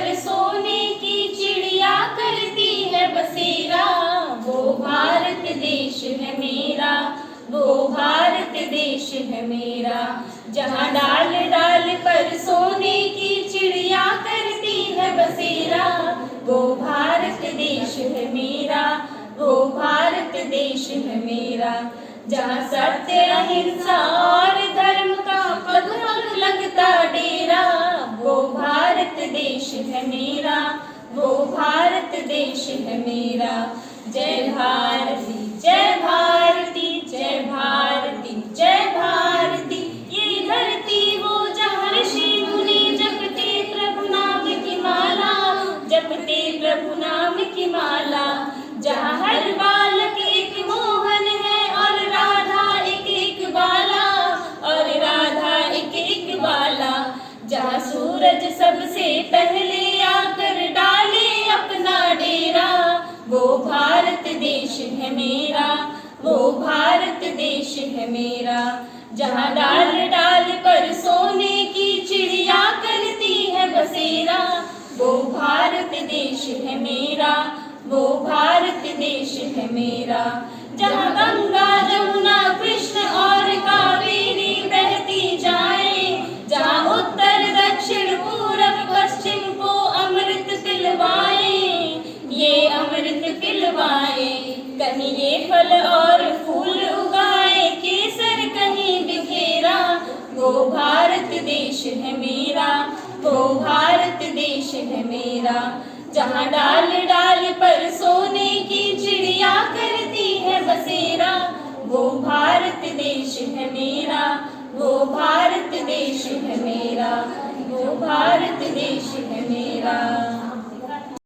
पर सोने की चिड़िया करती है बसेरा। वो भारत देश है मेरा, वो भारत देश है मेरा। जहाँ डाल डाल पर सोने की चिड़िया करती है बसेरा। वो भारत देश है मेरा, वो भारत देश है मेरा। जहाँ सत्य अहिंसा और धर्म का पग पग लगता डेरा। वो भारत देश है मेरा, वो भारत देश है मेरा। जय भारती जय भारती जय भारती जय भारती। ये धरती वो जहाँ ऋषि मुनि जपते प्रभु नाम की माला, जपते प्रभु नाम की माला। जहाँ हर बालक एक मोहन है और राधा एक एक बाला, और राधा एक एक बाला। जहाँ सूरज सबसे पहले आकर डाले अपना डेरा। वो भारत देश है मेरा, वो भारत देश है मेरा। जहाँ डाल डाल पर सोने की चिड़िया करती है बसेरा। वो भारत देश है मेरा, वो भारत देश है मेरा। जहाँ गंगा जमुना कृष्ण और कावेरी बहती जाए, जहाँ उत्तर दक्षिण पूरब पश्चिम को अमृत पिलवाए, ये अमृत पिलवाए। कहीं ये फल और फूल उगाए, केसर कहीं बिखेरा। वो भारत देश है मेरा, वो भारत देश है मेरा। जहाँ डाल डाल पर सोने की चिड़िया करती है बसेरा। वो भारत देश है मेरा, वो भारत देश है मेरा, वो भारत देश